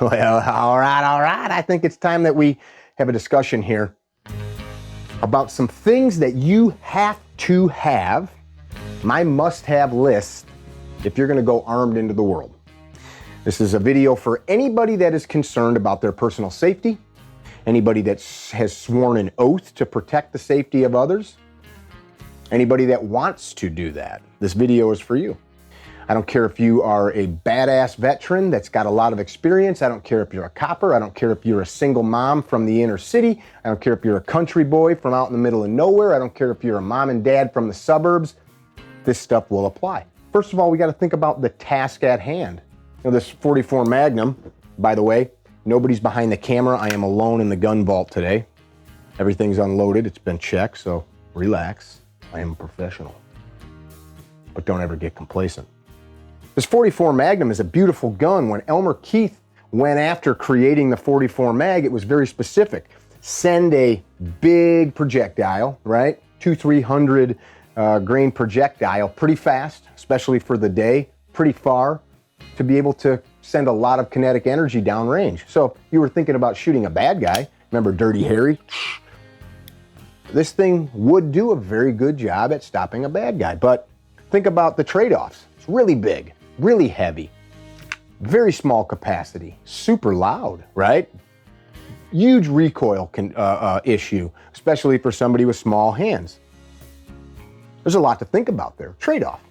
Well, all right. I think it's time that we have a discussion here about some things that you have to have, my must-have list, if you're gonna go armed into the world. This is a video for anybody that is concerned about their personal safety, anybody that has sworn an oath to protect the safety of others, anybody that wants to do that. This video is for you. I don't care if you are a badass veteran that's got a lot of experience. I don't care if you're a copper. I don't care if you're a single mom from the inner city. I don't care if you're a country boy from out in the middle of nowhere. I don't care if you're a mom and dad from the suburbs. This stuff will apply. First of all, we got to think about the task at hand. You know, this 44 Magnum, by the way, nobody's behind the camera. I am alone in the gun vault today. Everything's unloaded. It's been checked, so relax. I am a professional. But don't ever get complacent. This 44 Magnum is a beautiful gun. When Elmer Keith went after creating the 44 Mag, it was very specific. Send a big projectile, right? 200-300 grain projectile, pretty fast, especially for the day, pretty far, to be able to send a lot of kinetic energy downrange. So if you were thinking about shooting a bad guy, remember Dirty Harry? This thing would do a very good job at stopping a bad guy, but think about the trade-offs. It's really big, really heavy, very small capacity, super loud, right? Huge recoil issue, especially for somebody with small hands. There's a lot to think about there. Trade-off.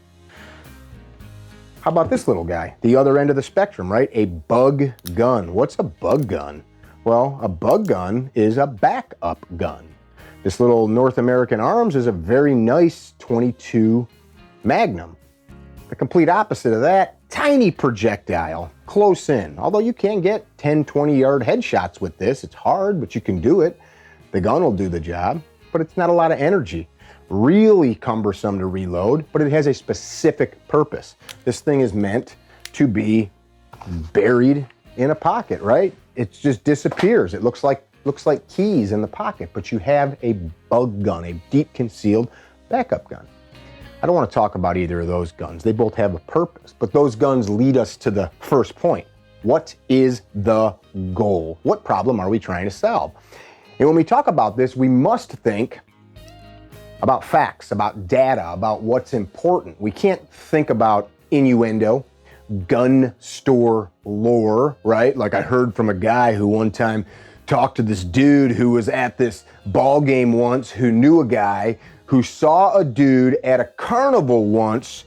How about this little guy? The other end of the spectrum, right? A bug gun. What's a bug gun? Well, a bug gun is a backup gun. This little North American Arms is a very nice 22 Magnum. The complete opposite of that, tiny projectile, close in. Although you can get 10, 20-yard headshots with this. It's hard, but you can do it. The gun will do the job, but it's not a lot of energy. Really cumbersome to reload, but it has a specific purpose. This thing is meant to be buried in a pocket, right? It just disappears. It looks like keys in the pocket, but you have a bug gun, a deep concealed backup gun. I don't want to talk about either of those guns. They both have a purpose, but those guns lead us to the first point. What is the goal? What problem are we trying to solve? And when we talk about this, we must think about facts, about data, about what's important. We can't think about innuendo, gun store lore, right? Like I heard from a guy who one time talked to this dude who was at this ball game once, who knew a guy who saw a dude at a carnival once,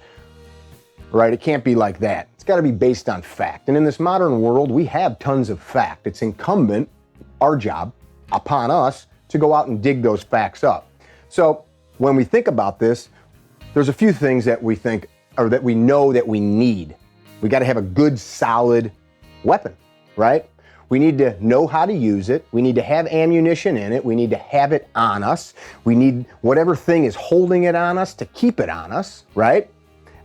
right? It can't be like that. It's got to be based on fact. And in this modern world, we have tons of fact. It's incumbent, our job, upon us to go out and dig those facts up. So when we think about this, there's a few things that we think, or that we know that we need. We got to have a good, solid weapon, right? We need to know how to use it. We need to have ammunition in it. We need to have it on us. We need whatever thing is holding it on us to keep it on us, right?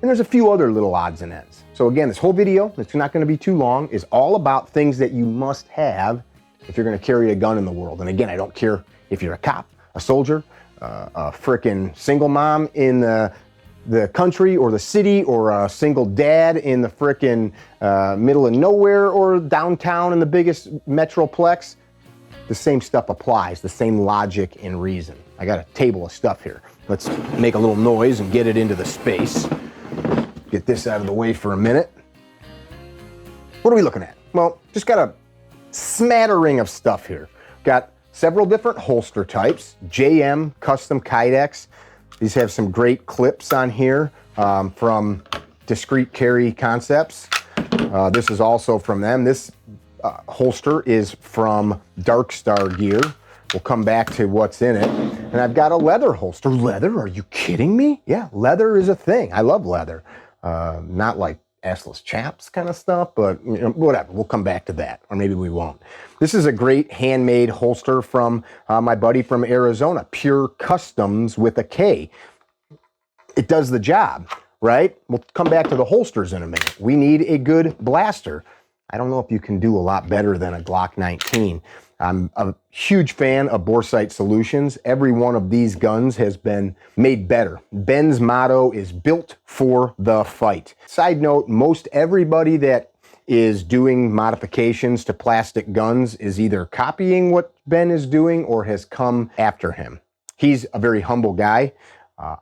And there's a few other little odds and ends. So again, this whole video, it's not going to be too long, is all about things that you must have if you're going to carry a gun in the world. And again, I don't care if you're a cop, a soldier, a frickin' single mom in the country or the city, or a single dad in the frickin' middle of nowhere or downtown in the biggest metroplex. The same stuff applies, the same logic and reason. I got a table of stuff here. Let's make a little noise and get it into the space. Get this out of the way for a minute. What are we looking at? Well, just got a smattering of stuff here. Got several different holster types, JM Custom Kydex. These have some great clips on here from Discreet Carry Concepts. This is also from them. This holster is from Dark Star Gear. We'll come back to what's in it. And I've got a leather holster. Leather? Are you kidding me? Yeah, leather is a thing. I love leather. Not like assless chaps kind of stuff, but you know, whatever. We'll come back to that, or maybe we won't. This is a great handmade holster from my buddy from Arizona, Pure Customs with a K. It does the job, right? We'll come back to the holsters in a minute. We need a good blaster. I don't know if you can do a lot better than a Glock 19. I'm a huge fan of Boresight Solutions. Every one of these guns has been made better. Ben's motto is built for the fight. Side note, most everybody that is doing modifications to plastic guns is either copying what Ben is doing or has come after him. He's a very humble guy.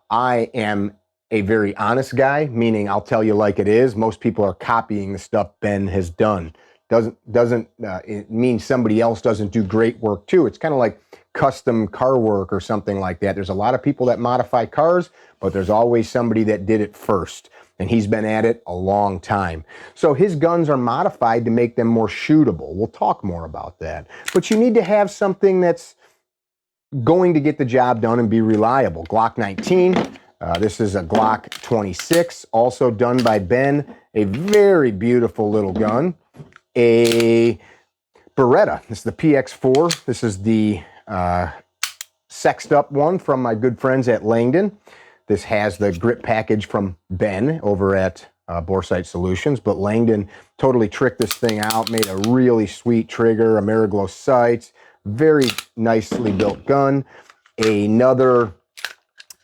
I am a very honest guy, meaning I'll tell you like it is. Most people are copying the stuff Ben has done. Doesn't it mean somebody else doesn't do great work too. It's kind of like custom car work or something like that. There's a lot of people that modify cars, but there's always somebody that did it first. And he's been at it a long time. So his guns are modified to make them more shootable. We'll talk more about that. But you need to have something that's going to get the job done and be reliable. Glock 19. This is a Glock 26, also done by Ben. A very beautiful little gun. A Beretta. This is the PX4. This is the sexed up one from my good friends at Langdon. This has the grip package from Ben over at Boresight Solutions, but Langdon totally tricked this thing out, made a really sweet trigger, Ameriglow sights, very nicely built gun. Another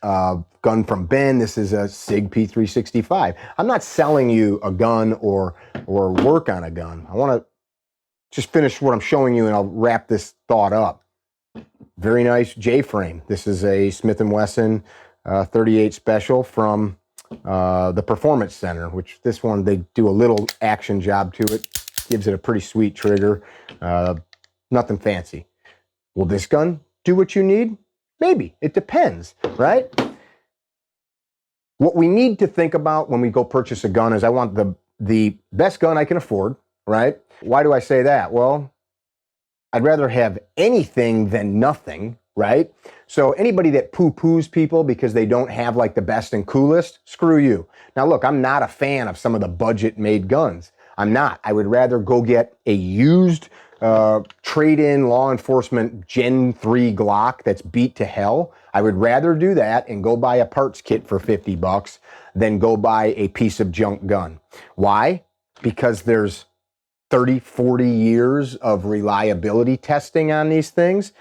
gun from Ben. This is a SIG P365. I'm not selling you a gun or work on a gun. I want to just finish what I'm showing you and I'll wrap this thought up. Very nice J-frame. This is a Smith & Wesson 38 Special from the Performance Center, which this one, they do a little action job to it. Gives it a pretty sweet trigger. Nothing fancy. Will this gun do what you need? Maybe. It depends, right? What we need to think about when we go purchase a gun is I want the best gun I can afford, right? Why do I say that? Well, I'd rather have anything than nothing, right? So anybody that poo-poos people because they don't have like the best and coolest, screw you. Now look, I'm not a fan of some of the budget-made guns. I'm not. I would rather go get a used trade-in law enforcement Gen 3 Glock that's beat to hell. I would rather do that and go buy a parts kit for 50 bucks than go buy a piece of junk gun. Why? Because there's 30, 40 years of reliability testing on these things.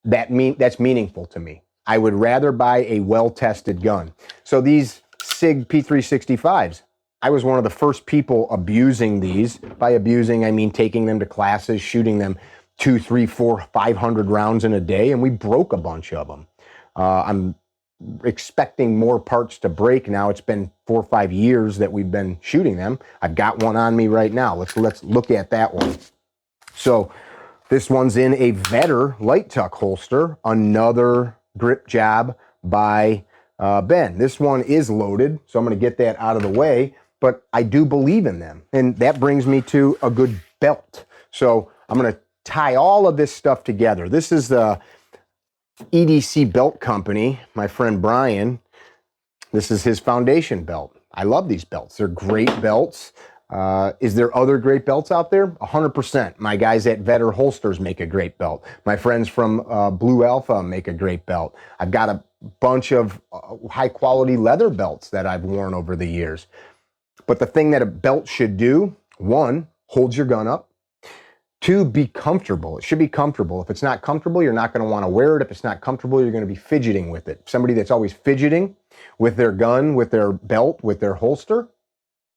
That's meaningful to me. I would rather buy a well-tested gun. So these SIG P365s, I was one of the first people abusing these. By abusing, I mean taking them to classes, shooting them 2, 3, 4, 500 rounds in a day, and we broke a bunch of them. I'm expecting more parts to break now. It's been 4 or 5 years that we've been shooting them. I've got one on me right now. Let's look at that one. So this one's in a Vetter light tuck holster, another grip job by Ben. This one is loaded, so I'm going to get that out of the way, but I do believe in them. And that brings me to a good belt. So I'm going to tie all of this stuff together. This is the EDC Belt Company, my friend Brian. This is his foundation belt. I love these belts. They're great belts. Is there other great belts out there? 100%. My guys at Vetter Holsters make a great belt. My friends from Blue Alpha make a great belt. I've got a bunch of high quality leather belts that I've worn over the years. But the thing that a belt should do, 1, hold your gun up. 2, be comfortable. It should be comfortable. If it's not comfortable, you're not going to want to wear it. If it's not comfortable, you're going to be fidgeting with it. Somebody that's always fidgeting with their gun, with their belt, with their holster,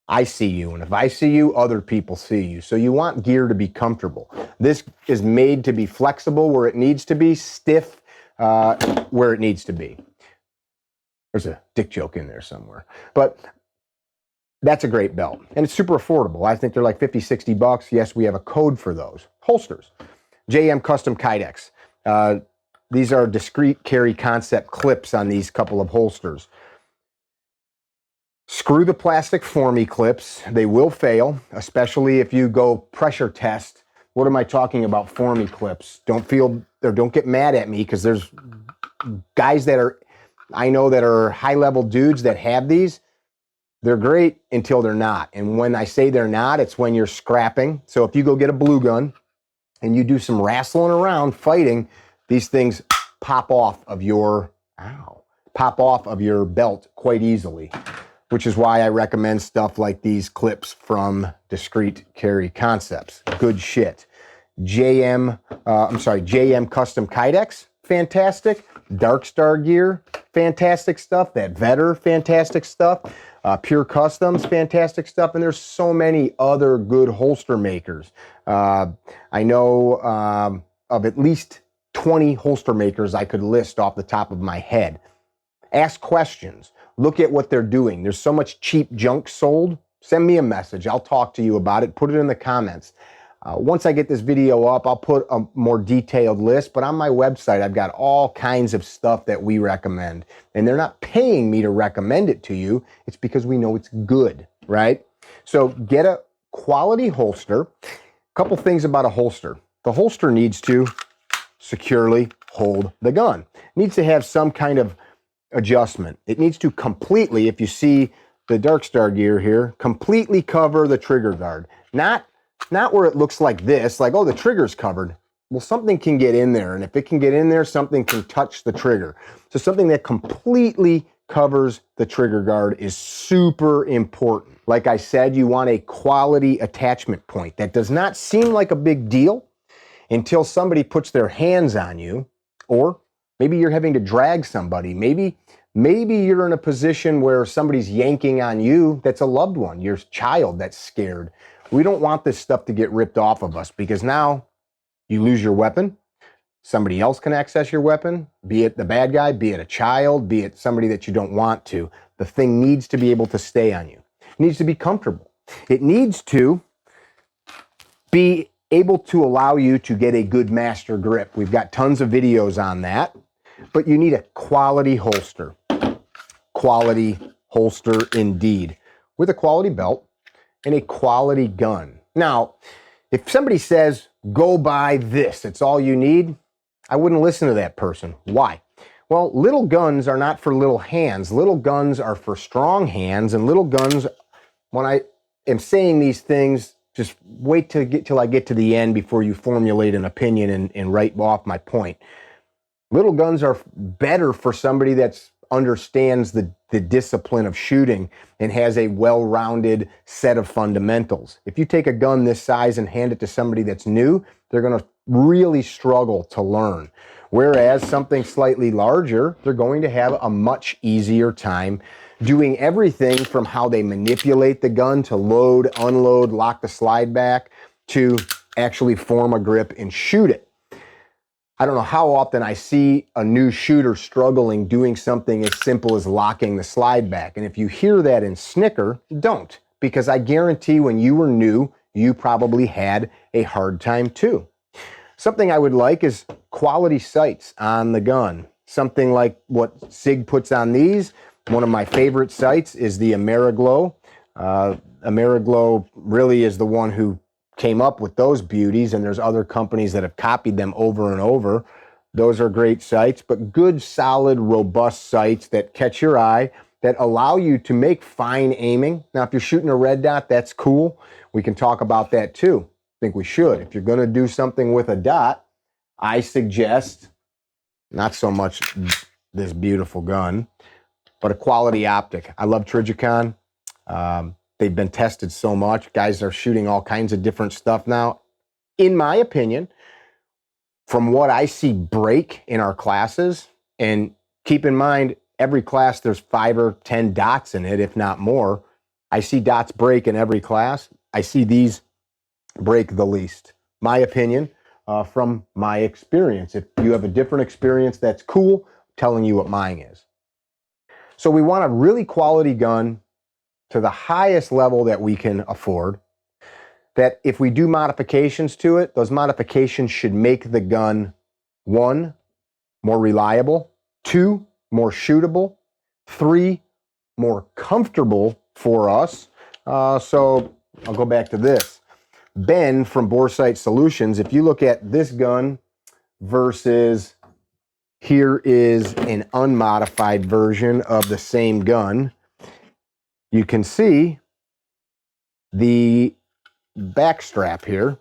I see you. And if I see you, other people see you. So you want gear to be comfortable. This is made to be flexible where it needs to be, stiff where it needs to be. There's a dick joke in there somewhere. But that's a great belt. And it's super affordable. I think they're like 50, 60 bucks. Yes, we have a code for those. Holsters. JM Custom Kydex. These are discrete carry concept clips on these couple of holsters. Screw the plastic formy clips. They will fail, especially if you go pressure test. What am I talking about, formy clips? Don't get mad at me, because there's guys that I know that are high-level dudes that have these. They're great until they're not. And when I say they're not, it's when you're scrapping. So if you go get a blue gun and you do some wrestling around, fighting, these things pop off of your belt quite easily, which is why I recommend stuff like these clips from Discreet Carry Concepts. Good shit. JM Custom Kydex, fantastic. Dark Star gear, fantastic stuff. That Vetter, fantastic stuff. Pure Customs, fantastic stuff, and there's so many other good holster makers. I know of at least 20 holster makers I could list off the top of my head. Ask questions. Look at what they're doing. There's so much cheap junk sold. Send me a message. I'll talk to you about it. Put it in the comments. Once I get this video up, I'll put a more detailed list, but on my website, I've got all kinds of stuff that we recommend. And they're not paying me to recommend it to you. It's because we know it's good, right? So get a quality holster. A couple things about a holster. The holster needs to securely hold the gun. It needs to have some kind of adjustment. It needs to completely, if you see the Dark Star gear here, completely cover the trigger guard. Not where it looks like this, like, oh, the trigger's covered. Well, something can get in there, and if it can get in there, something can touch the trigger. So something that completely covers the trigger guard is super important. Like I said, you want a quality attachment point. That does not seem like a big deal until somebody puts their hands on you, or maybe you're having to drag somebody. Maybe you're in a position where somebody's yanking on you that's a loved one, your child that's scared. We don't want this stuff to get ripped off of us, because now you lose your weapon. Somebody else can access your weapon, be it the bad guy, be it a child, be it somebody that you don't want to. The thing needs to be able to stay on you. It needs to be comfortable. It needs to be able to allow you to get a good master grip. We've got tons of videos on that, but you need a quality holster. Quality holster indeed, with a quality belt and a quality gun. Now, if somebody says, go buy this, it's all you need, I wouldn't listen to that person. Why? Well, little guns are not for little hands. Little guns are for strong hands, and little guns, when I am saying these things, just wait till I get to the end before you formulate an opinion and write off my point. Little guns are better for somebody that understands the discipline of shooting and has a well-rounded set of fundamentals. If you take a gun this size and hand it to somebody that's new, they're going to really struggle to learn. Whereas something slightly larger, they're going to have a much easier time doing everything from how they manipulate the gun to load, unload, lock the slide back, to actually form a grip and shoot it. I don't know how often I see a new shooter struggling doing something as simple as locking the slide back. And if you hear that and snicker, don't. Because I guarantee when you were new, you probably had a hard time too. Something I would like is quality sights on the gun. Something like what SIG puts on these. One of my favorite sights is the Ameriglow. Ameriglow really is the one who came up with those beauties, and there's other companies that have copied them over and over. Those are great sights, but good, solid, robust sights that catch your eye, that allow you to make fine aiming. Now, if you're shooting a red dot, that's cool. We can talk about that too. I think we should. If you're going to do something with a dot, I suggest not so much this beautiful gun, but a quality optic. I love TRICON. They've been tested so much. Guys are shooting all kinds of different stuff now. In my opinion, from what I see break in our classes, and keep in mind, every class there's 5 or 10 dots in it, if not more. I see dots break in every class. I see these break the least. My opinion, from my experience. If you have a different experience, that's cool. I'm telling you what mine is. So we want a really quality gun to the highest level that we can afford, that if we do modifications to it, those modifications should make the gun, 1, more reliable, 2, more shootable, 3, more comfortable for us. So I'll go back to this. Ben from Boresight Solutions, if you look at this gun versus here is an unmodified version of the same gun, you can see the back strap here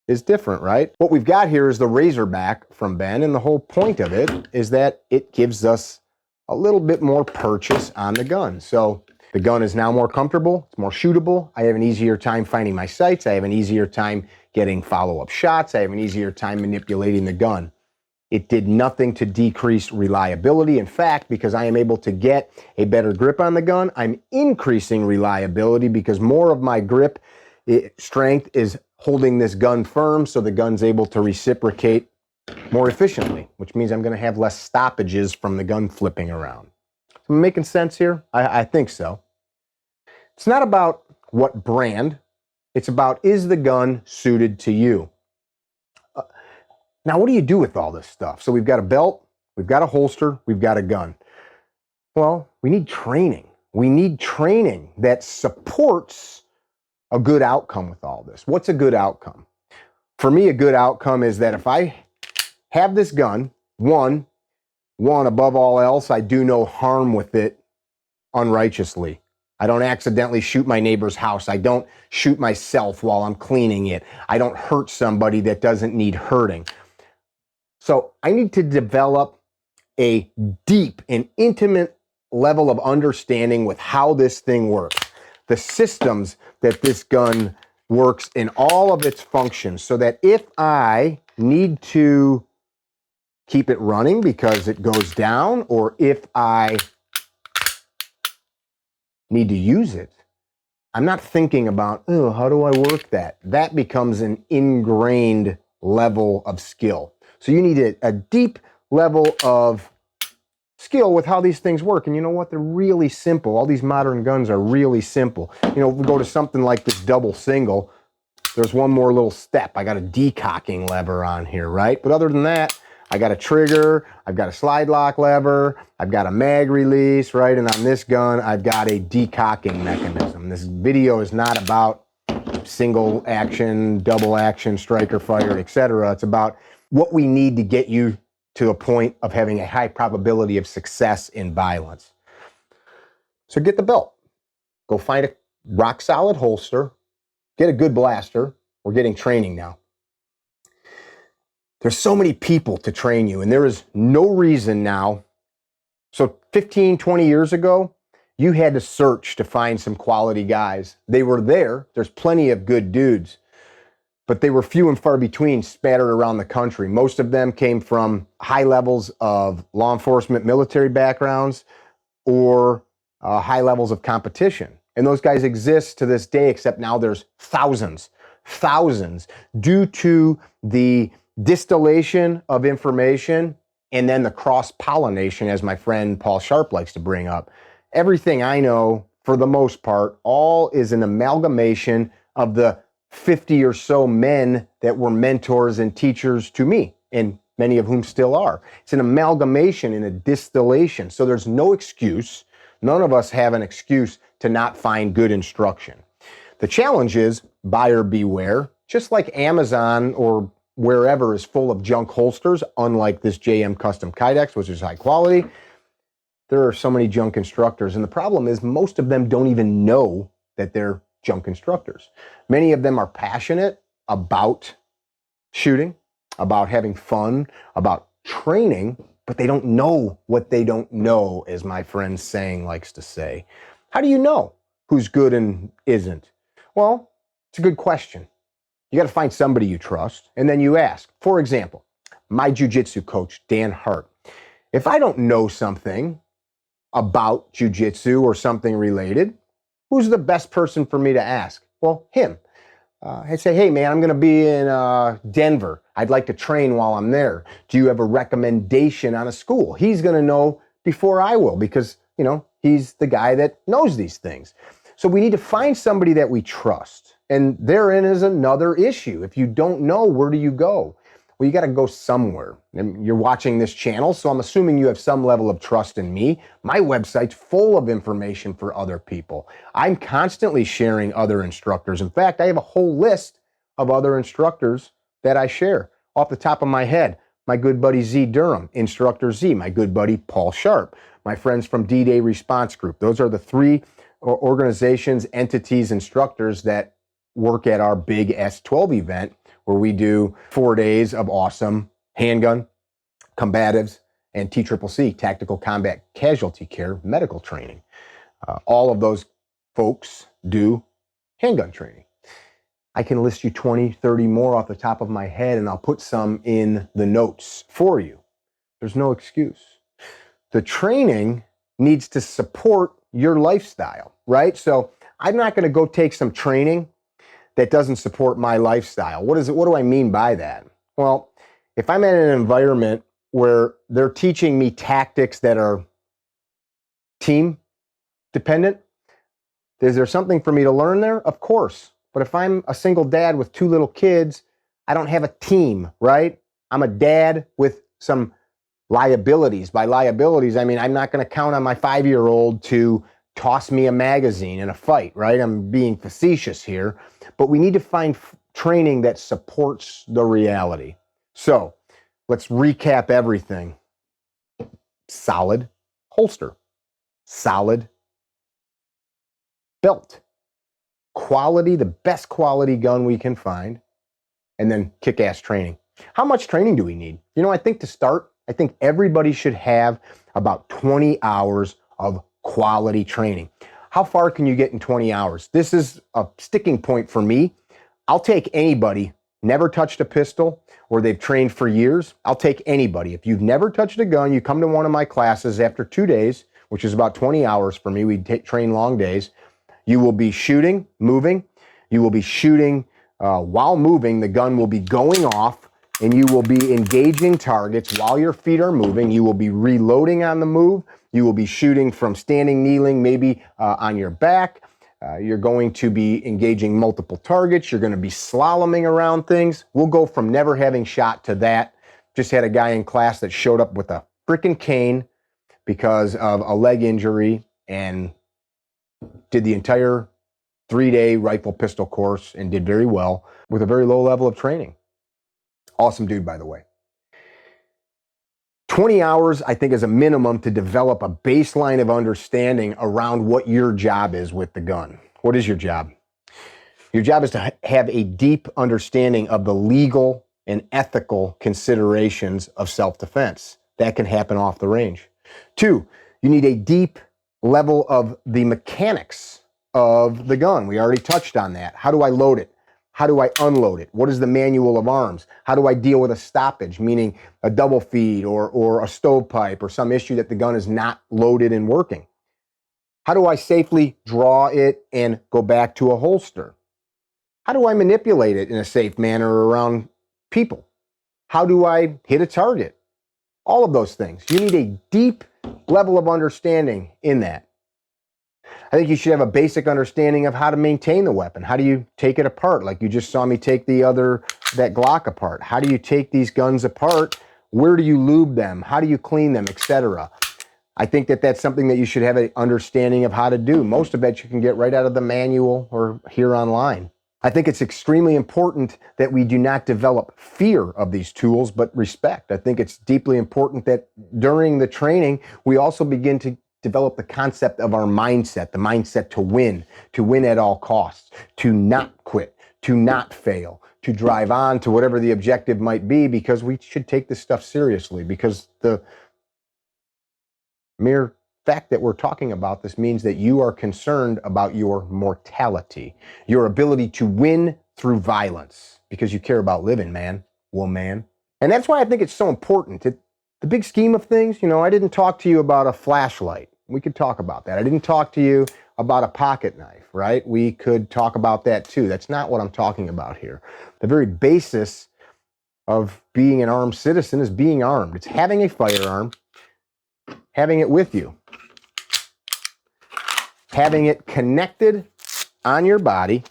is different, right? What we've got here is the Razorback from Ben, and the whole point of it is that it gives us a little bit more purchase on the gun. So the gun is now more comfortable, it's more shootable. I have an easier time finding my sights. I have an easier time getting follow-up shots. I have an easier time manipulating the gun. It did nothing to decrease reliability. In fact, because I am able to get a better grip on the gun, I'm increasing reliability because more of my grip strength is holding this gun firm so the gun's able to reciprocate more efficiently, which means I'm going to have less stoppages from the gun flipping around. Am I making sense here? I think so. It's not about what brand. It's about, is the gun suited to you? Now, what do you do with all this stuff? So we've got a belt, we've got a holster, we've got a gun. Well, we need training. We need training that supports a good outcome with all this. What's a good outcome? For me, a good outcome is that if I have this gun, one, above all else, I do no harm with it unrighteously. I don't accidentally shoot my neighbor's house. I don't shoot myself while I'm cleaning it. I don't hurt somebody that doesn't need hurting. So I need to develop a deep and intimate level of understanding with how this thing works, the systems that this gun works in all of its functions, so that if I need to keep it running because it goes down, or if I need to use it, I'm not thinking about, oh, how do I work that? That becomes an ingrained level of skill. So you need a deep level of skill with how these things work. And you know what? They're really simple. All these modern guns are really simple. You know, if we go to something like this double single, there's one more little step. I got a decocking lever on here, right? But other than that, I got a trigger, I've got a slide lock lever, I've got a mag release, right? And on this gun, I've got a decocking mechanism. This video is not about single action, double action, striker fired, etc. It's about what we need to get you to a point of having a high probability of success in violence. So get the belt. Go find a rock solid holster. Get a good blaster. We're getting training now. There's so many people to train you, and there is no reason now. So 15, 20 years ago, you had to search to find some quality guys. They were there. There's plenty of good dudes, but they were few and far between, spattered around the country. Most of them came from high levels of law enforcement, military backgrounds, or high levels of competition. And those guys exist to this day, except now there's thousands, due to the distillation of information and then the cross-pollination, as my friend Paul Sharp likes to bring up. Everything I know, for the most part, all is an amalgamation of the 50 or so men that were mentors and teachers to me, and many of whom still are. It's an amalgamation and a distillation. So there's no excuse. None of us have an excuse to not find good instruction. The challenge is buyer beware. Just like Amazon or wherever is full of junk holsters, unlike this JM Custom Kydex, which is high quality, there are so many junk instructors. And the problem is most of them don't even know that they're junk instructors. Many of them are passionate about shooting, about having fun, about training, but they don't know what they don't know, as my friend Sang likes to say. How do you know who's good and isn't? Well, it's a good question. You got to find somebody you trust, and then you ask. For example, my jiu-jitsu coach, Dan Hart. If I don't know something about jiu-jitsu or something related, who's the best person for me to ask? Well, him. I'd say, hey man, I'm going to be in Denver. I'd like to train while I'm there. Do you have a recommendation on a school? He's going to know before I will, because, you know, he's the guy that knows these things. So we need to find somebody that we trust. And therein is another issue. If you don't know, where do you go? Well, you got to go somewhere. And you're watching this channel, so I'm assuming you have some level of trust in me. My website's full of information for other people. I'm constantly sharing other instructors. In fact, I have a whole list of other instructors that I share. Off the top of my head, my good buddy Zee Durham Instructor Zee, my good buddy Paul Sharp, my friends from D-Dey Response Group. Those are the three organizations, entities, instructors that work at our big S12 event, where we do 4 days of awesome handgun, combatives, and TCCC, Tactical Combat Casualty Care medical training. All of those folks do handgun training. I can list you 20, 30 more off the top of my head, and I'll put some in the notes for you. There's no excuse. The training needs to support your lifestyle, right? So I'm not going to go take some training that doesn't support my lifestyle. What do I mean by that? Well, if I'm in an environment where they're teaching me tactics that are team dependent, is there something for me to learn there? Of course. But if I'm a single dad with 2 little kids, I don't have a team, right? I'm a dad with some liabilities. By liabilities, I mean I'm not going to count on my 5-year-old to toss me a magazine in a fight, right? I'm being facetious here. But we need to find training that supports the reality. So let's recap everything. Solid holster. Solid belt. Quality, the best quality gun we can find. And then kick-ass training. How much training do we need? You know, I think to start, I think everybody should have about 20 hours of quality training. How far can you get in 20 hours? This is a sticking point for me. I'll take anybody, never touched a pistol, or they've trained for years. I'll take anybody. If you've never touched a gun, you come to one of my classes after 2 days, which is about 20 hours for me. We train long days. You will be shooting, moving. You will be shooting while moving. The gun will be going off, and you will be engaging targets while your feet are moving. You will be reloading on the move. You will be shooting from standing, kneeling, maybe on your back. You're going to be engaging multiple targets. You're going to be slaloming around things. We'll go from never having shot to that. Just had a guy in class that showed up with a freaking cane because of a leg injury and did the entire 3-day rifle pistol course and did very well with a very low level of training. Awesome dude, by the way. 20 hours, I think, is a minimum to develop a baseline of understanding around what your job is with the gun. What is your job? Your job is to have a deep understanding of the legal and ethical considerations of self-defense. That can happen off the range. 2, you need a deep level of the mechanics of the gun. We already touched on that. How do I load it? How do I unload it? What is the manual of arms? How do I deal with a stoppage, meaning a double feed or a stovepipe or some issue that the gun is not loaded and working? How do I safely draw it and go back to a holster? How do I manipulate it in a safe manner around people? How do I hit a target? All of those things. You need a deep level of understanding in that. I think you should have a basic understanding of how to maintain the weapon. How do you take it apart? Like you just saw me take that Glock apart. How do you take these guns apart? Where do you lube them? How do you clean them, etc.? I think that that's something that you should have an understanding of how to do. Most of that you can get right out of the manual or here online. I think it's extremely important that we do not develop fear of these tools, but respect. I think it's deeply important that during the training, we also begin to develop the concept of our mindset, the mindset to win at all costs, to not quit, to not fail, to drive on to whatever the objective might be, because we should take this stuff seriously, because the mere fact that we're talking about this means that you are concerned about your mortality, your ability to win through violence, because you care about living, man, woman. And that's why I think it's so important. The big scheme of things, I didn't talk to you about a flashlight. We could talk about that. I didn't talk to you about a pocket knife, right? We could talk about that too. That's not what I'm talking about here. The very basis of being an armed citizen is being armed. It's having a firearm, having it with you, having it connected on your body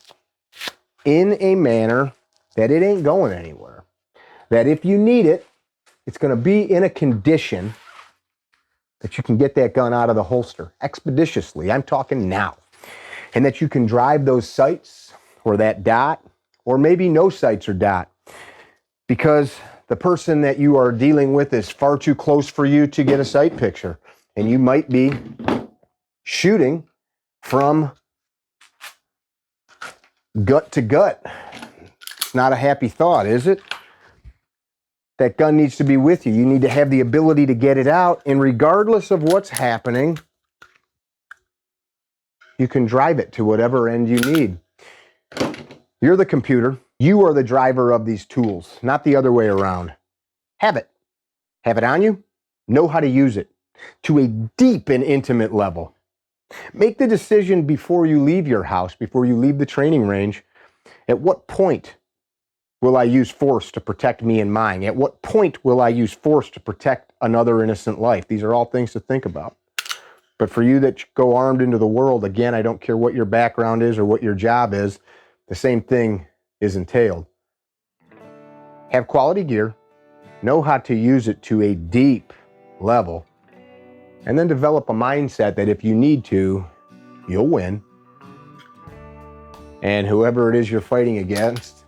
in a manner that it ain't going anywhere. That if you need it, it's going to be in a condition that you can get that gun out of the holster expeditiously. I'm talking now. And that you can drive those sights or that dot, or maybe no sights or dot, because the person that you are dealing with is far too close for you to get a sight picture. And you might be shooting from gut to gut. It's not a happy thought, is it? That gun needs to be with you. You need to have the ability to get it out, and regardless of what's happening, you can drive it to whatever end you need. You're the computer. You are the driver of these tools, not the other way around. Have it. Have it on you. Know how to use it to a deep and intimate level. Make the decision before you leave your house, before you leave the training range. At what point will I use force to protect me and mine? At what point will I use force to protect another innocent life? These are all things to think about. But for you that go armed into the world, again, I don't care what your background is or what your job is, the same thing is entailed. Have quality gear, know how to use it to a deep level, and then develop a mindset that if you need to, you'll win. And whoever it is you're fighting against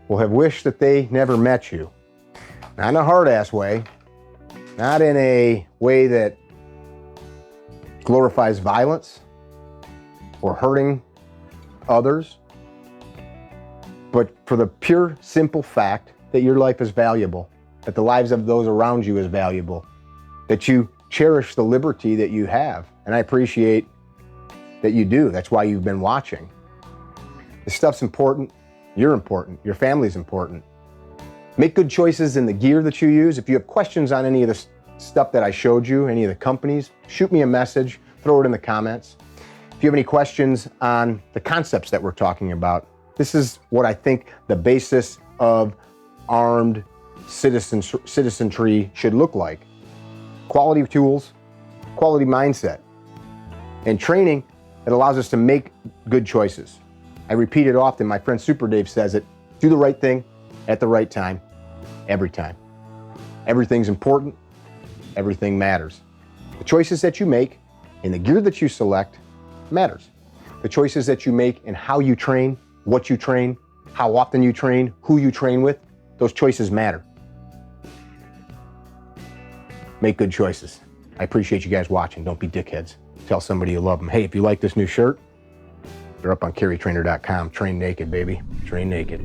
will have wished that they never met you. Not in a hard-ass way, not in a way that glorifies violence or hurting others, but for the pure, simple fact that your life is valuable, that the lives of those around you is valuable, that you cherish the liberty that you have. And I appreciate that you do. That's why you've been watching. This stuff's important. You're important. Your family's important. Make good choices in the gear that you use. If you have questions on any of the stuff that I showed you, any of the companies, shoot me a message, throw it in the comments. If you have any questions on the concepts that we're talking about, this is what I think the basis of armed citizenry should look like. Quality tools, quality mindset, and training that allows us to make good choices. I repeat it often. My friend Super Dave says it: do the right thing at the right time, every time. Everything's important. Everything matters. The choices that you make in the gear that you select matters. The choices that you make in how you train, what you train, how often you train, who you train with, those choices matter. Make good choices. I appreciate you guys watching. Don't be dickheads. Tell somebody you love them. Hey, if you like this new shirt, they're up on carrytrainer.com. Train naked, baby. Train naked.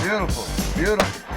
Beautiful, beautiful.